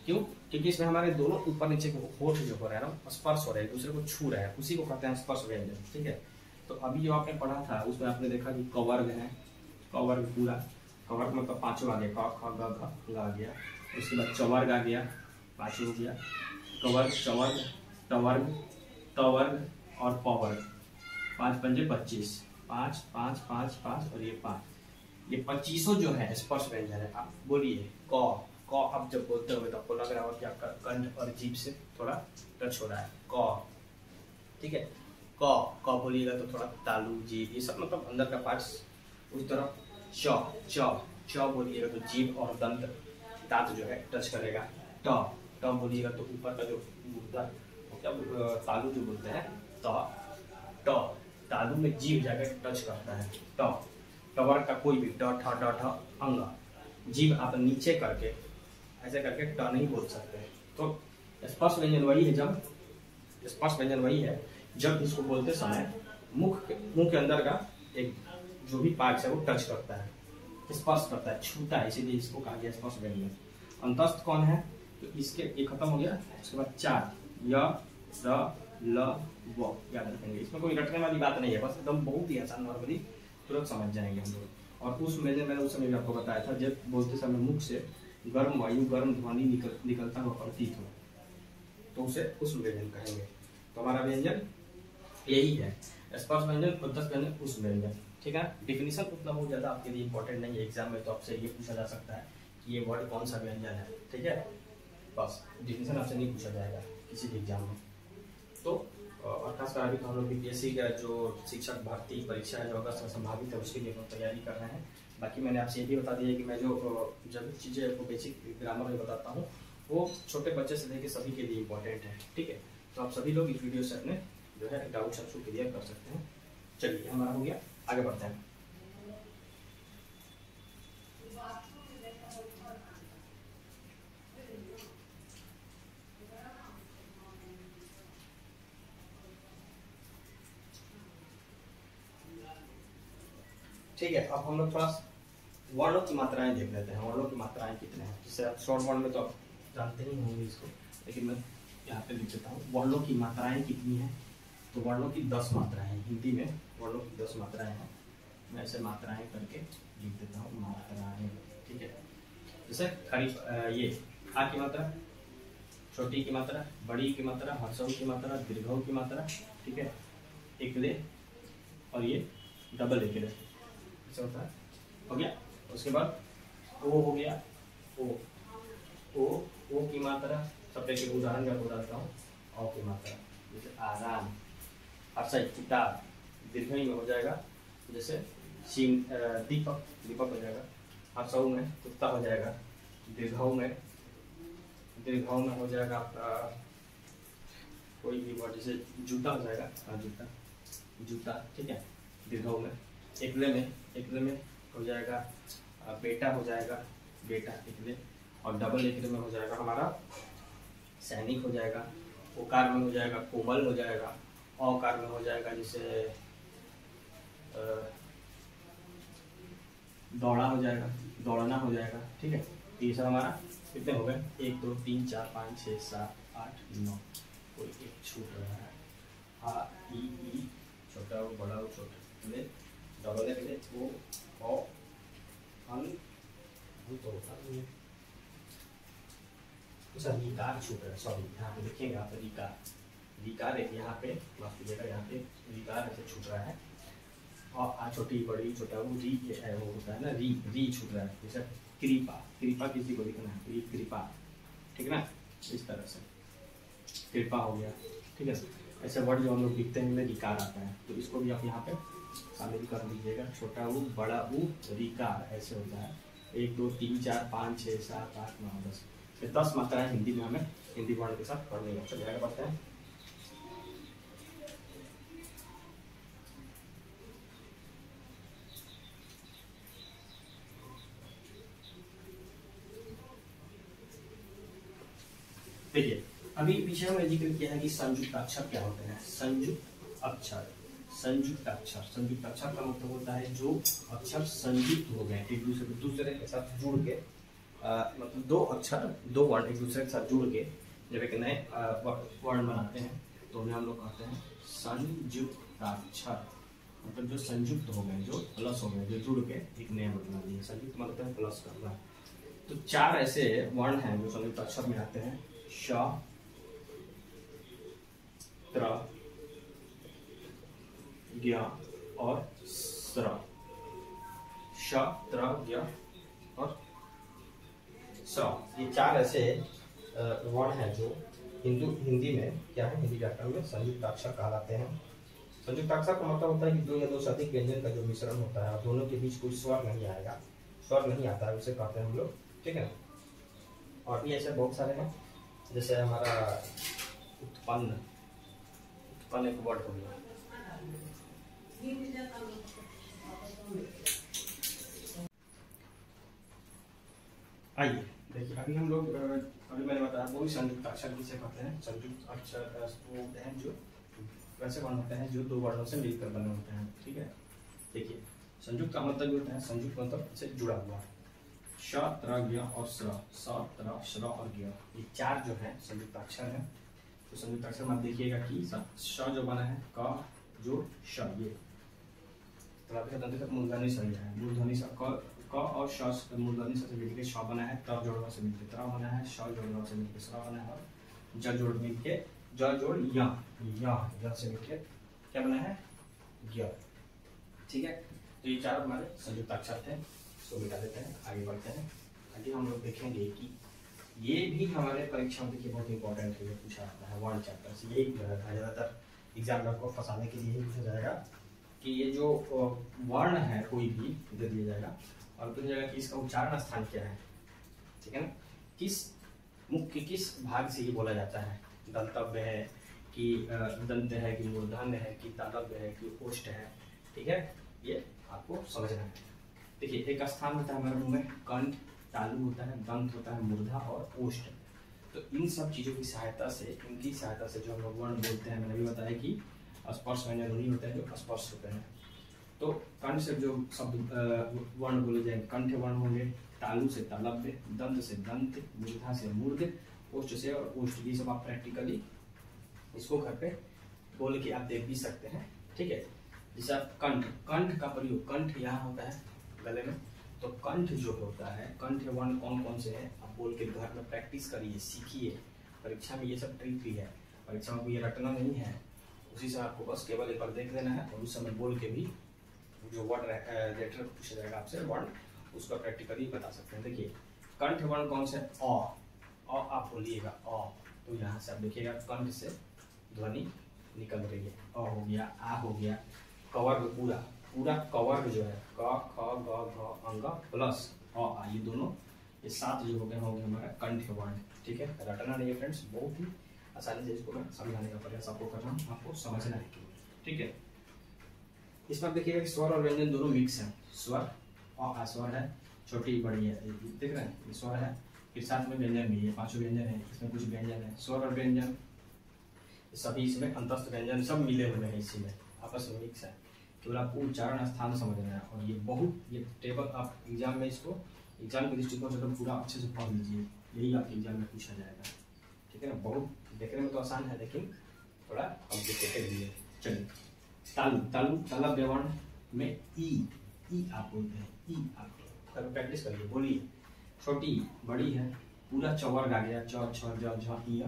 क्यों? क्योंकि इसमें हमारे दोनों ऊपर नीचे के होठ जो हो रहा है ना, स्पर्श हो रहा है, एक दूसरे को छू रहा है, उसी को कहते हैं स्पर्श व्यंजन। ठीक है, तो अभी जो आपने पढ़ा था उसमें आपने देखा कि कवर्ग है, कवर्ग पूरा, कवर्ग मतलब 5 आ गया, क ख ग घ आ गया, उसके बाद चवर्ग आ गया, 5 हो गया, कवर्ग, चवर्ग, टवर्ग, तवर्ग और पवर्ग, 5 पंजे 25, 5 5 5 5 और ये 5, ये 25 जो है स्पर्श व्यंजन है। आप बोलिए क, आप जब बोलते हो तो आपको लग रहा होगा कि आपका कंठ और जीभ से थोड़ा टच हो रहा है, क। ठीक है, क बोलिएगा तो थोड़ा तालु, जीभ, ये सब मतलब अंदर का पार्ट्स। उस तरफ च बोलिएगा तो जीभ और दंत, दांत जो है टच करेगा। ट बोलिएगा तो ऊपर का जो मुद्दा, मतलब तालु जो बोलते हैं, तालु में जीभ जाकर टच करता है। टवर्ग का कोई भी ट ठ ड ठ अंग, जीभ आप नीचे करके ऐसे करके ट नहीं बोल सकते। तो स्पर्श व्यंजन वही है, जब स्पर्श व्यंजन वही है जब इसको बोलते समय मुंह के अंदर का एक जो भी पार्ट है वो टच करता है, स्पर्श करता है, छूता है, इसीलिए इसको कहा गया स्पर्श व्यंजन। अंतस्थ कौन है, तो इसके ये खत्म हो गया, उसके बाद 4 य र ल व याद रखेंगे। इसमें कोई रटने वाली बात नहीं है, बस एकदम बहुत ही आसान, नॉर्मली तुरंत समझ जाएंगे हम लोग। और उस मैंने उस समय भी आपको बताया था, जब बोलते समय मुख से गर्म वायु, गर्म ध्वनि निकलता हुआ प्रतीत हो तो उसे उष्म व्यंजन कहेंगे। तो हमारा व्यंजन यही है, स्पर्श व्यंजन, अंतस्थ व्यंजन, उष्म व्यंजन। ठीक है, डिफिनीशन उतना बहुत ज्यादा आपके लिए इंपॉर्टेंट नहीं है, एग्जाम में तो आपसे ये पूछा जा सकता है कि ये वर्ड कौन सा व्यंजन है। ठीक है, बस डिफिनीशन आपसे नहीं पूछा जाएगा किसी भी एग्जाम में। तो और खासकर अभी तो हम लोग बीपीएससी का जो शिक्षक भर्ती परीक्षा है जो अगस्त में संभावित है, उसके लिए हम तैयारी कर रहे हैं। बाकी मैंने आपसे ये भी बता दिया कि मैं जो जब चीज़ें आपको बेसिक ग्रामर में बताता हूँ वो छोटे बच्चे से लेकर सभी के लिए इम्पोर्टेंट है। ठीक है, तो आप सभी लोग इस वीडियो से अपने जो है डाउट्स आपको क्लियर कर सकते हैं। चलिए, हमारा हो गया, आगे बढ़ते हैं। ठीक है, अब हम लोग थोड़ा वर्णों की मात्राएं देख लेते हैं। वर्णों की मात्राएं कितने हैं, जैसे आप शॉर्ट वर्ण में तो आप जानते ही होंगे इसको, लेकिन मैं यहाँ पे लिख देता हूँ वर्णों की मात्राएं कितनी हैं। तो वर्णों की 10 मात्राएं हैं, हिंदी में वर्णों की 10 मात्राएं हैं। मैं ऐसे मात्राएं करके लिख देता हूँ, मात्राएं। ठीक है, जैसे खरीफ, ये आ की मात्रा, छोटी की मात्रा, बड़ी की मात्रा, ह्रस्व की मात्रा, दीर्घ की मात्रा। ठीक है, एकले और ये डबल एकले ऐसा होता है। हो गया, उसके बाद ओ हो गया, ओ, ओ की मात्रा, सब एक उदाहरण का बताता हूँ। औ की मात्रा जैसे आराम, हर्षय किताब, दीर्घई में हो जाएगा जैसे दीपक, दीपक हो जाएगा। हर्षऊ में कुत्ता हो जाएगा, दीर्घऊ में हो जाएगा आपका कोई भी वर्ड, जैसे जूता हो जाएगा, हाँ जूता, जूता, ठीक है, दीर्घऊ में। एकले में हो जाएगा बेटा, हो जाएगा बेटा एकले, और डबल एकले में हो जाएगा हमारा सैनिक हो जाएगा। ओकार में हो जाएगा कोमल हो जाएगा। औकार में हो जाएगा जैसे दौड़ा हो जाएगा, दौड़ना हो जाएगा, ठीक है। तो ये सब हमारा कितने हो गए, 1 2 3 4 5 6 7 8 9, कोई एक छूट रहा है, आ ई छोटा हो बड़ा हो छोटा, ले डबल ले ओ अन तो सर रिकार छूट रहा है, सॉरी यहाँ पे देखेंगे आप रिकार है यहाँ पे, माफ कीजिएगा, यहाँ पे रिकार ऐसे छूट रहा है। और आ छोटी बड़ी छोटा वो री है, वो होता है ना, री छूट रहा है। जैसे कृपा किसी को लिखना है, कृपा, ठीक है ना, इस तरह से कृपा हो गया, ठीक है। ऐसे वर्ड जो हम लोग लिखते हैं इनमें रिकार आता है, तो इसको भी आप यहाँ पे शामिल कर लीजिएगा। छोटा ऊ बड़ा ऊ रिकार ऐसे होता है। 1 2 3 4 5 6 7 8 9 10, 10 मात्राएं हिंदी में हमें हिंदी वर्ण के साथ पढ़ने का चल जाएगा, पढ़ते हैं। देखिए अभी पीछे हमने जिक्र किया है कि संयुक्त अक्षर क्या होते हैं। संयुक्त अक्षर का मतलब होता है जो अक्षर संयुक्त हो गए, एक दूसरे के साथ जुड़ के, मतलब दो अक्षर, दो वर्ण एक दूसरे के साथ जुड़ के जब एक नए वर्ण बनाते हैं तो उन्हें हम लोग कहते हैं संयुक्ताक्षर। मतलब जो संयुक्त हो गए, जो प्लस हो गए, जो जुड़ के एक नया वर्ण बना दिए। संयुक्त मतलब है प्लस करना। तो 4 ऐसे वर्ण हैं जो संयुक्त अक्षर में आते हैं। श, त्र, ज्ञ और स्र। श, त्र, ज्ञ और स्र, ये 4 ऐसे वर्ण हैं जो हिंदी में क्या है, हिंदी व्याकरण में संयुक्त अक्षर कहलाते हैं। संयुक्त अक्षर का मतलब होता है कि 2 या 2 से अधिक व्यंजन का जो मिश्रण होता है और दोनों के बीच कोई स्वर नहीं आएगा, स्वर नहीं आता है, उसे कहते हैं हम लोग, ठीक है। और भी ऐसे बहुत सारे हैं, जैसे हमारा उत्पन्न एक वर्ड हो गया। आइए देखिए, अभी हम लोग अभी मैंने बताया वो संयुक्त अक्षर किसे कहते हैं। संयुक्त अक्षर वो होते हैं जो वैसे वर्ण होते हैं जो 2 वर्णों से मिलकर बने होते हैं, ठीक है। देखिए संयुक्त का मतलब जो होता है, संयुक्त मतलब से जुड़ा हुआ। श, त्र, ज्ञ और स्र, स, त्र, श्र और ज्ञ, ये 4 जो है संयुक्त अक्षर है। तो संयुक्त अक्षर में आप देखिएगा कि श जो बना है, क जो श, ये मूर्धनी स है, मूर्धनी स, क और श मूर्धनी स से मिलकर श बना है, त जोड़वा से मिलकर त्र बना है, श जोड़वा से मिलकर स्र बना है, और ज जोड़ मिलके ज जोड़ य से मिलकर क्या बना है, ज्ञ, ठीक है। तो ये 4 हमारे संयुक्त अक्षर थे, इसको मिटा देते हैं, आगे बढ़ते हैं। आगे हम लोग देखेंगे कि ये भी हमारे परीक्षा में देखिए बहुत इंपॉर्टेंट है, पूछा जाता है वर्ण चैप्टर से। यही ज़्यादातर एग्जामिनर को फंसाने के लिए ही पूछा जाएगा कि ये जो वर्ण है कोई भी दे दिया जाएगा और पूछा जाएगा कि इसका उच्चारण स्थान क्या है, ठीक है ना, किस मुख्य किस भाग से ये बोला जाता है, दंतव्य है कि दंत है कि मूर्धन्य है कि तालव्य है कि ओष्ठ है, ठीक है, ये आपको समझना है। देखिए एक स्थान होता है हमारे मुंह में, कंठ, तालु होता है, दंत होता है, मूर्धा और ओष्ठ। तो इन सब चीज़ों की सहायता से, इनकी सहायता से जो हम लोग वर्ण बोलते हैं, मैंने भी बताया कि स्पर्श व्यंजन होते हैं जो स्पर्श होते हैं। तो कंठ से जो शब्द वर्ण बोले जाएंगे, कंठ वर्ण होंगे, तालु से तालव्य, दंत से दंत, मूर्धा से मूर्ध, ओष्ठ से और ओष्ठ। ये सब आप प्रैक्टिकली इसको घर पे बोल के आप देख भी सकते हैं, ठीक है। जैसे आप कंठ का प्रयोग, कंठ यहाँ होता है गले में, तो कंठ जो होता है, कंठ वर्ण कौन कौन से हैं आप बोल के घर में प्रैक्टिस करिए, सीखिए। परीक्षा में ये सब ट्रिक भी है, परीक्षा में ये रटना नहीं है, उसी से आपको बस केवल एक बार देख लेना है और उस समय बोल के भी जो वर्ड लेटर पूछा जाएगा आपसे वर्ण, उसका प्रैक्टिकली बता सकते हैं। देखिए कंठ वर्ण कौन से, आप बोलिएगा अ, तो यहाँ से आप देखिएगा कंठ से ध्वनि निकल रही है। अ हो गया, आ हो गया, कवर्ग पूरा पूरा कवर्ग जो है क ख ग घ अंग प्लस अ आ, ये दोनों ये 7 जो हो गए हमारा कंठ वर्ण। ठीक है, रटना नहीं है फ्रेंड्स, बहुत ही आसानी से इसको मैं समझाने का प्रयास आपको कर रहा हूँ, आपको समझना है। ठीक है, इसमें आप देखिएगा कि स्वर और व्यंजन दोनों मिक्स हैं। स्वर आ स्वर है, छोटी बड़ी है, देख रहे हैं, ये स्वर है, फिर साथ में व्यंजन भी है, 5 व्यंजन है, इसमें कुछ व्यंजन है, स्वर और व्यंजन सभी इसमें अंतस्थ व्यंजन सब मिले हुए हैं, इसी में आपस में मिक्स है। केवल आपको उच्चारण स्थान समझना है। और ये टेबल आप एग्जाम में इसको एग्जाम के दृष्टिकोण से तो पूरा अच्छे से पढ़ लीजिए, यही आपके एग्जाम में पूछा जाएगा। ठीक है ना, बहुत देखने में तो आसान है लेकिन थोड़ा कॉम्प्लिकेटेड भी है। चलिए, तालु तालु तालब व्यवर्ण में ई आप बोलते हैं, ई आप प्रैक्टिस करिए, बोलिए। छोटी बड़ी है, पूरा चौवर्ग आ गया, च छ ज झ ई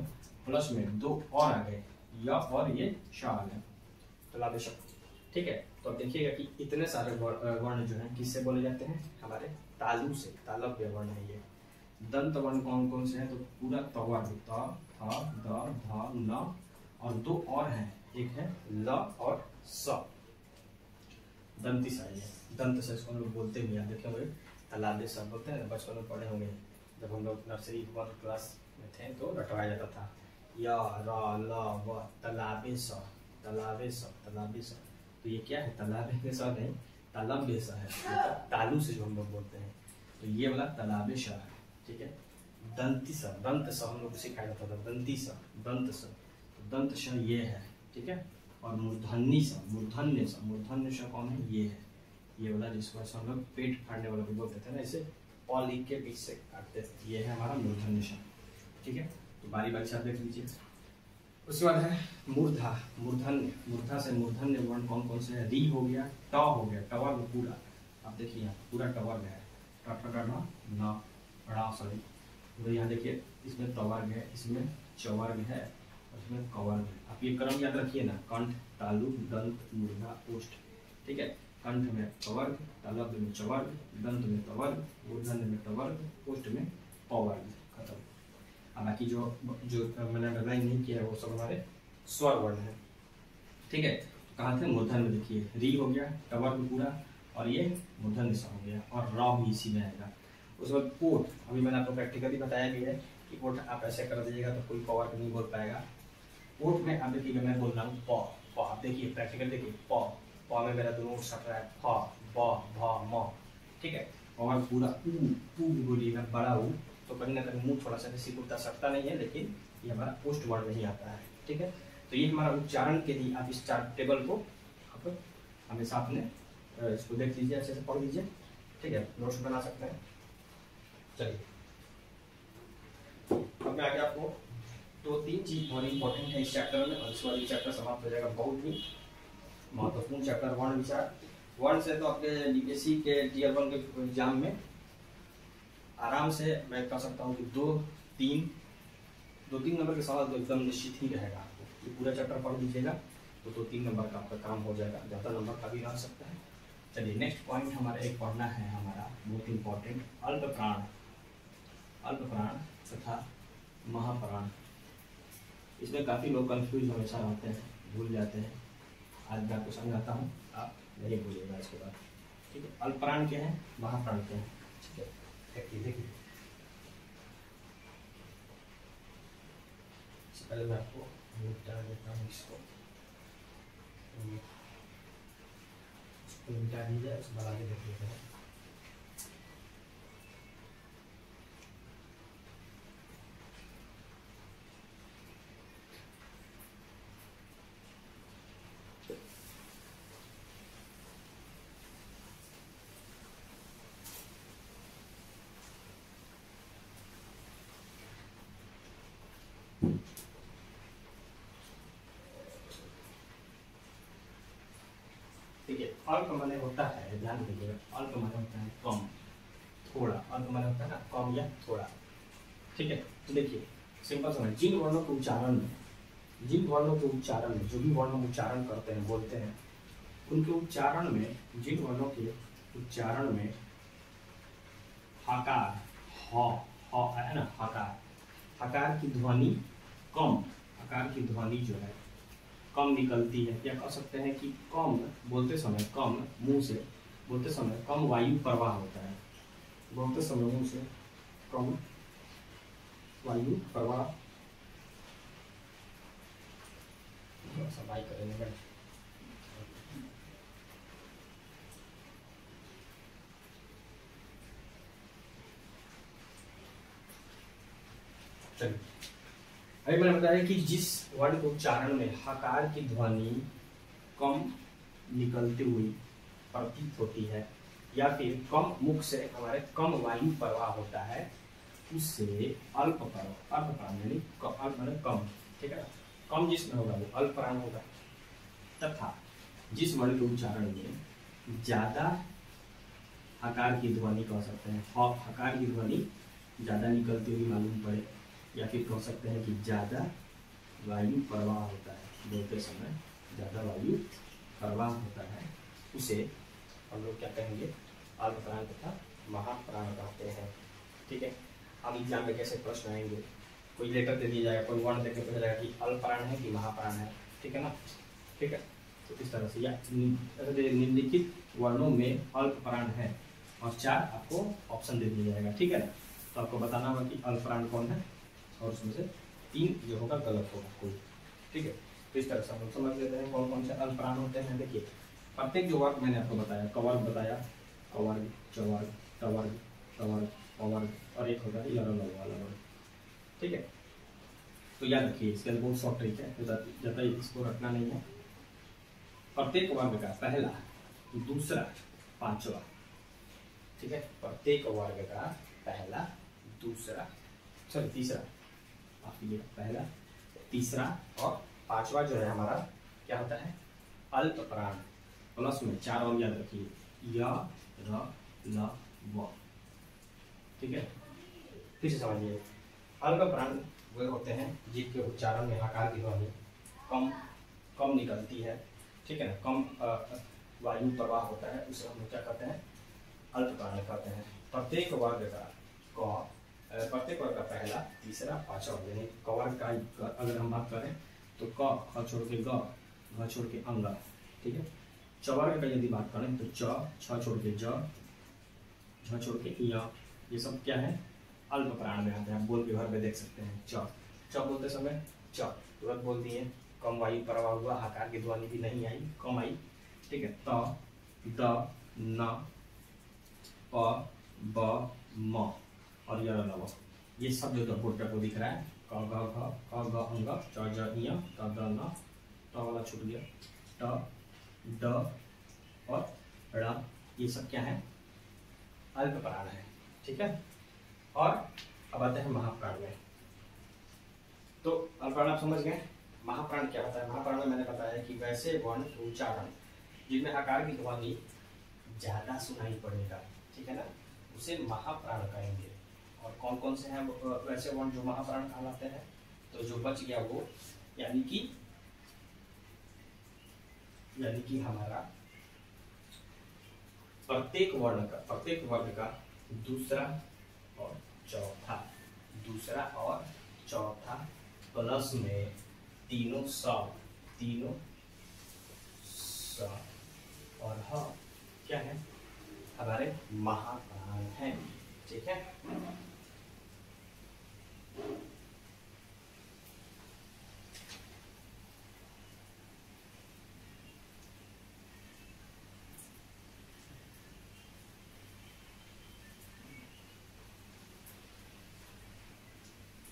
प्लस में 2 और आ गए, य और ये श आ गए, तालब शब्द। ठीक है, तो अब देखिएगा कि इतने सारे वर्ण जो हैं किससे बोले जाते हैं, हमारे तालु से, तालब व्यवर्ण है ये। दंत वर्ण कौन कौन से हैं, तो पूरा तवर्ग त थ द ध न और 2 और हैं, एक है ल और स, दंती सा। ये दंत से इसको हम लोग बोलते भी हैं, देखे होंगे तालाबे सा बोलते हैं, बचपन में पढ़े होंगे जब हम लोग नर्सरी 1 क्लास में थे तो रटवाया जाता था, य र ल व तालाबे स, तालाबे स, तालाबे स। तो ये क्या है, तालाबे के सा नहीं, तालब्य सा है, तालु से जो हम लोग बोलते हैं, तो ये वाला तालाबे सा है। ठीक है, दंती सा, दंत सा हम लोग को सिखाया जाता था, दंती सा, दंत सा, तो दंत सा ये है। ठीक है, और मूर्धन्य सा, मूर्धन्य सा, मूर्धन्य सा कौन है, ये है, ये वाला जिसको हम लोग पेट फाड़ने वाला भी बोलते थे ना, इसे पॉ लिख के बीच से काटते थे, ये है हमारा मूर्धन्य सा। ठीक है, तो बारी बारी से आप देख लीजिए। उसके बाद है मूर्धा, मूर्धन्य, मूर्धा से मूर्धन्य वर्ण कौन कौन से है, री हो गया, ट हो गया, टवर्ग पूरा, आप देखिए यहाँ पूरा टवर्ग है, न ड़ा सॉरी, तो यहाँ देखिए इसमें तवर्ग है, इसमें चवर्ग है और इसमें कवर्ग है। आप ये क्रम याद रखिए ना, कंठ तालु दंत मूर्धा ओष्ठ। ठीक है, कंठ में कवर्ग, तालब में चवर्ग, दंत में तवर्ग, मूर्धन्य में टवर्ग, ओष्ठ में पवर्ग, खत्म। अब बाकी जो मैंने अंडरलाइन नहीं किया है वो सब हमारे स्वर वर्ण है। ठीक है, तो कहाँ थे, मूर्धन्य में देखिए री हो गया, टवर्ग पूरा, और ये मूर्धन्य सा हो गया, और र भी इसी में आएगा। उसके बाद ओठ, अभी मैंने आपको प्रैक्टिकली बताया भी है कि ओठ आप ऐसे कर दीजिएगा तो कोई पवर्ग नहीं बोल पाएगा। ओठ में आप देखिए मैं बोल रहा हूँ प, आप देखिए प्रैक्टिकल देखिए, प में मेरा दोनों सट रहा है, फ ब भ म। ठीक है, और पूरा ऊ भी बोलिएगा, बड़ा ऊ, तो कहीं ना कहीं मुंह थोड़ा सा किसी कुर्ता सटता नहीं है, लेकिन ये हमारा ओष्ठ वर्ण नहीं आता है। ठीक है, तो ये हमारा उच्चारण के लिए आप इस चार्ट टेबल को आप हमेशा अपने इसको देख लीजिए, अच्छे से पढ़ लीजिए। ठीक है, नोट्स बना सकते हैं। चलिए, अब मैं आगे आपको 2-3 चीज बहुत इंपॉर्टेंट है इस चैप्टर में, और इसके बाद ये चैप्टर समाप्त हो जाएगा। बहुत ही महत्वपूर्ण चैप्टर वर्ण विचार। वर्ण से तो आपके यूपीएससी के टीयर 1 के एग्जाम में आराम से मैं कह सकता हूँ कि 2-3 नंबर के सवाल तो एकदम निश्चित ही रहेगा। आपको ये पूरा चैप्टर पढ़ लीजिएगा तो 2-3 नंबर का आपका काम हो जाएगा, ज़्यादा नंबर का भी रह सकता है। चलिए, नेक्स्ट पॉइंट हमारा एक पढ़ना है, हमारा बहुत इंपॉर्टेंट, अल्प प्राण, अल्प प्राण तथा महाप्राण। इसमें काफ़ी लोग कंफ्यूज हमेशा रहते हैं, भूल जाते हैं। आज मैं आपको समझाता हूँ, आप नहीं भूलिएगा इसके बाद। ठीक है, अल्प प्राण क्या है, महाप्राण क्या है। ठीक है, देखिए पहले मैं आपको मिटा देता हूँ, इसको मिटा दीजिए, उसके बाद आगे देख लेते हैं। देखिए, अल्प माने होता है, ध्यान दीजिएगा, अल्प माने होता है कम, थोड़ा, अल्प माने होता है ना कम या थोड़ा। ठीक है, तो देखिए सिंपल समझ, जिन वर्णों के उच्चारण में, जिन वर्णों के उच्चारण में, जो भी वर्ण हम उच्चारण करते हैं, बोलते हैं, उनके उच्चारण में, जिन वर्णों के उच्चारण में हकार, ह है ना, हकार, हकार की ध्वनि कम, हकार की ध्वनि जो है कम निकलती है, या कह सकते हैं कि कम बोलते समय, कम मुंह से बोलते समय कम वायु प्रवाह होता है, बोलते समय मुंह से कम वायु प्रवाह। सफाई करेंगे। चलिए, अभी मैंने बताया कि जिस वर्ण के उच्चारण में हकार की ध्वनि कम निकलती हुई प्रतीत होती है, या फिर कम मुख से हमारे कम वायु प्रवाह होता है, उससे अल्प प्राण यानी अल्प माने कम, ठीक है ना, कम जिसमें होगा वो अल्प प्राण होगा। तथा जिस वर्ण के उच्चारण में ज्यादा हकार की ध्वनि कह सकते हैं, हकार की ध्वनि ज्यादा निकलती हुई मालूम पड़े, या फिर कह सकते हैं कि ज्यादा वायु प्रवाह होता है, बोलते समय ज्यादा वायु प्रवाह होता है, उसे हम लोग क्या कहेंगे, अल्प प्राण तथा महाप्राण कहते हैं। ठीक है, अब एग्जाम में कैसे प्रश्न आएंगे, कोई लेटर दे दिया जाएगा, कोई वर्ण देकर पूछा जाएगा कि अल्प प्राण है कि महाप्राण है, ठीक है ना, ठीक है। तो इस तरह से या निम्नलिखित वर्णों में अल्प प्राण है, और 4 आपको ऑप्शन दे दिया जाएगा, ठीक है ना। तो आपको बताना होगा कि अल्प प्राण कौन है, और उसमें से 3 जो होगा गलत होगा कोई, ठीक है। तो इस तरह से हम लोग समझ लेते हैं कौन कौन से अल्प प्राण होते हैं। देखिए, प्रत्येक जो वर्ग मैंने आपको बताया, कवर्ग बताया, कवर्ग, चवर्ग, टवर्ग, तवर्ग, पवर्ग, और एक होगा लवर्ग वाला वर्ग, ठीक है। तो याद रखिए, इसके अंदर बहुत शॉर्ट ट्रिक है, ज़्यादा इसको रखना नहीं है। प्रत्येक वर्ग का पहला, दूसरा, पांचवा, ठीक है, प्रत्येक वर्ग का पहला, दूसरा, सॉरी तीसरा, पहला, तीसरा और पांचवा जो है हमारा क्या होता है, अल्प प्राण, प्लस में 4 और याद रखिए, य, र, ल, व, ठीक है। फिर से समझिए, अल्प प्राण वे होते हैं जिनके उच्चारण में हकार की ध्वनि कम निकलती है, ठीक है ना, कम वायु प्रवाह होता है, उसे हम क्या कहते हैं, अल्प प्राण कहते हैं। प्रत्येक वर्ग का पहला, तीसरा, पांचवा, यानी कवर्ग का अगर हम बात करें तो क, ख छोड़ के ग, घ छोड़ के अंग, ठीक है। चवर्ग का यदि बात करें तो च, छ छोड़ के ज, झ छोड़ के य, ये सब क्या है, अल्प प्राण में आते हैं। आप बोल के घर में देख सकते हैं, च बोलते समय च तुरंत बोल दिए, कम वायु प्रवाह हुआ, हकार की ध्वनि भी नहीं आई, कम आई, ठीक है। त, द, न, प, ब, म और य, ल, व, ये सब जो बोर्ड पे आपको दिख रहा है, क, ग, घ, क, ग, अंग, च, ज, ञ, त, द, न, त वाला छूट गया, ट, ड और ड़, ये सब क्या है, अल्प प्राण है, ठीक है। और अब आते हैं महाप्राण में। तो अल्प प्राण आप समझ गए, महाप्राण क्या होता है। महाप्राण में मैंने बताया कि वैसे वर्ण उच्चारण जिनमें हकार की ध्वनि ज्यादा सुनाई पड़ेगा, ठीक है ना, उसे महाप्राण कहेंगे। और कौन कौन से हैं वैसे वर्ण जो महाप्राण कहलाते हैं, तो जो बच गया वो यानी कि हमारा प्रत्येक वर्ग का दूसरा और चौथा प्लस में तीनों स और ह क्या है, हमारे महाप्राण हैं, ठीक है।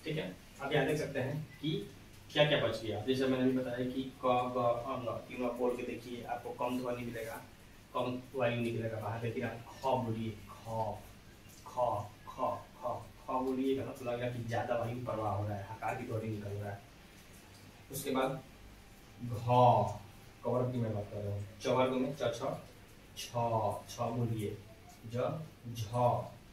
ठीक है, अब यहाँ देख सकते हैं कि क्या क्या बच गया। जैसे मैंने भी बताया कि क, ग, अंग तीनों बोल के देखिए, आपको कम ध्वनि मिलेगा, कम वायु निकलेगा बाहर। देखिए आप ख बोलिए, ख बोलिएगा तो लगेगा कि ज्यादा वायु प्रवाह हो रहा है, हकार की ध्वनि निकल रहा है। उसके बाद घ, कवर्ग की मैं बात कर रहा हूँ, चवर्ग में च, छ बोलिए, ज, झ,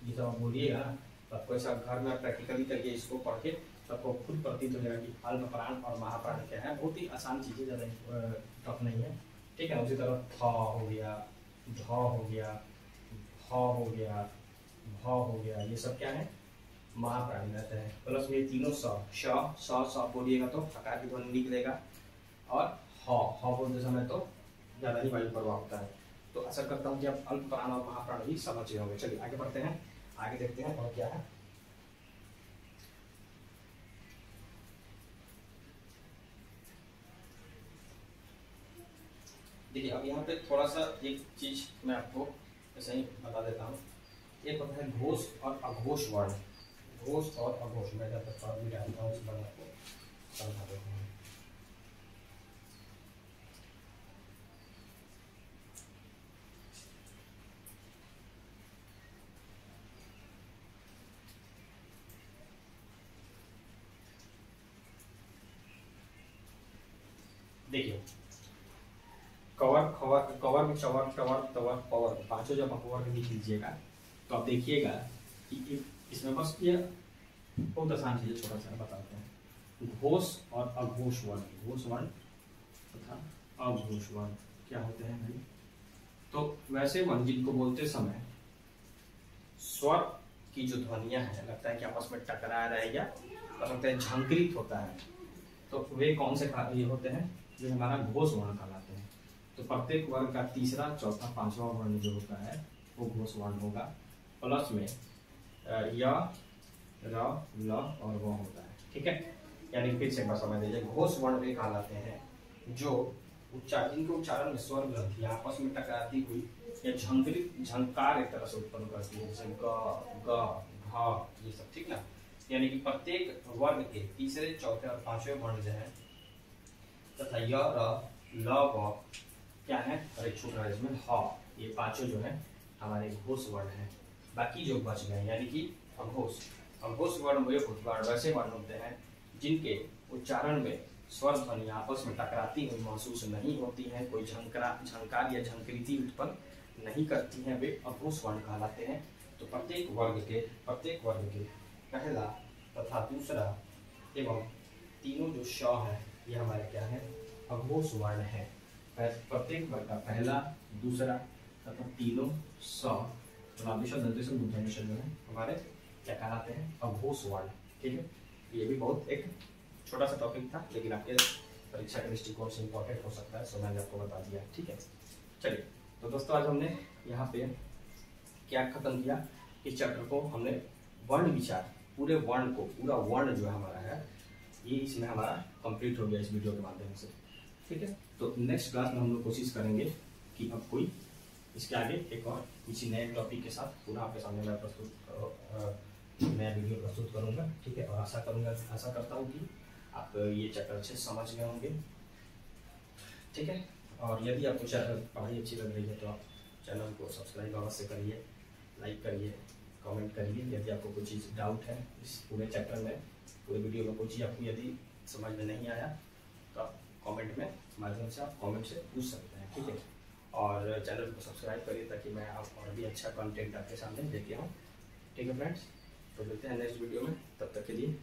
ये सब बोलिएगा ना, तो आपको ऐसा घर में प्रैक्टिकली करिए, इसको पढ़ के सबको खुद प्रतीत हो जाएगा कि अल्प प्राण और महाप्राण क्या है। बहुत ही आसान चीजें, ज़्यादा टफ नहीं है, ठीक है। उसी तरह थ हो गया, ध हो गया, भ हो गया, भ हो गया, ये सब क्या है, महाप्राणी रहते हैं। प्लस में तीनों स बोलिएगा तो हकार की ध्वनि निकलेगा, और ह बोलते समय तो ज्यादा ही वायु प्रभाव होता है। तो आशा करता हूँ कि आप अल्प प्राण और महाप्राण भी समझ गए होंगे। चलिए आगे बढ़ते हैं, आगे देखते हैं और क्या है। देखिए अब यहाँ पे थोड़ा सा एक चीज मैं आपको ऐसे ही बता देता हूँ। एक होता है घोष और अघोष वर्ण। घोष और अघोष, मैं जब तक भी डालता हूँ उस बार आपको समझा देता हूँ। देखिए कवर खवर कवर चवर टवर तवर पवर, पांचों जब आप वर्ग लिख लीजिएगा तो आप देखिएगा कि इसमें बस ये बहुत आसान चीज छोटा सा बताते हैं। घोष और अघोष वर्ण, घोष वर्ण तथा अघोष वर्ण क्या होते हैं भाई? तो वैसे वर्ण जिनको बोलते समय स्वर की जो ध्वनियां हैं लगता है कि आपस में टकरा रहे या लगता है झंकृत होता है, तो वे कौन से ये होते हैं? जो हमारा घोष वर्ण कहलाते हैं। तो प्रत्येक वर्ग का तीसरा चौथा पांचवा वर्ण जो होता है वो घोष वर्ण होगा। प्लस में य र ल और व होता है, ठीक है। यानी फिर से एक बार समझ लीजिए, घोष वर्ण वे कहलाते हैं जो जिनके उच्चारण में स्वर ग्रंथियां आपस में टकराती हुई या झंकार एक तरह से उत्पन्न करती है, जैसे ग ग घ ये सब, ठीक ना। यानी कि प्रत्येक वर्ग के तीसरे चौथे और पांचवें वर्ण जो है तथा य र ल व क्या है, और एक छूट रहा है इसमें ह, ये पांचों जो है हमारे घोष वर्ण है। बाकी जो बच गए यानी कि अघोष वर्ण वे वैसे वर्ण होते हैं जिनके उच्चारण में स्वर ध्वनि आपस में टकराती हुई महसूस नहीं होती है, कोई झंकार या झंकृति उत्पन्न नहीं करती हैं, वे अघोष वर्ण कहलाते हैं। तो प्रत्येक वर्ग के पहला तथा दूसरा एवं तीनों जो श है ये हमारे क्या है, अघोष वर्ण है। प्रत्येक वर्ग का पहला दूसरा तथा तीनों स जो है हमारे क्या कहलाते हैं, अघोष वर्ण, ठीक है। ये भी बहुत एक छोटा सा टॉपिक था लेकिन आपके परीक्षा के दृष्टिकोण से इम्पोर्टेंट हो सकता है, सो मैंने आपको बता दिया, ठीक है। चलिए तो दोस्तों आज हमने यहाँ पे क्या खत्म किया, इस चैप्टर को हमने वर्ण विचार, पूरे वर्ण को, पूरा वर्ण जो हमारा है ये इसमें हमारा कंप्लीट हो गया इस वीडियो के माध्यम से, ठीक है। तो नेक्स्ट क्लास में हम लोग कोशिश करेंगे कि अब कोई इसके आगे एक और किसी नए टॉपिक के साथ पुनः आपके सामने मैं नया वीडियो प्रस्तुत करूंगा, ठीक है। और आशा करता हूँ कि आप ये चैप्टर अच्छे से समझ गए होंगे, ठीक है। और यदि आपको पढ़ाई अच्छी लग रही है तो आप चैनल को सब्सक्राइब अवश्य करिए, लाइक करिए, कमेंट करिए। यदि आपको कोई चीज़ डाउट है इस पूरे चैप्टर में, पूरे वीडियो में कोई चीज़ आपको यदि समझ में नहीं आया तो आप कमेंट में माध्यम से आप कमेंट से पूछ सकते हैं, ठीक है। और चैनल को सब्सक्राइब करिए ताकि मैं आप और भी अच्छा कंटेंट आपके सामने लेके आऊँ, ठीक है फ्रेंड्स। तो मिलते हैं नेक्स्ट वीडियो में, तब तक के लिए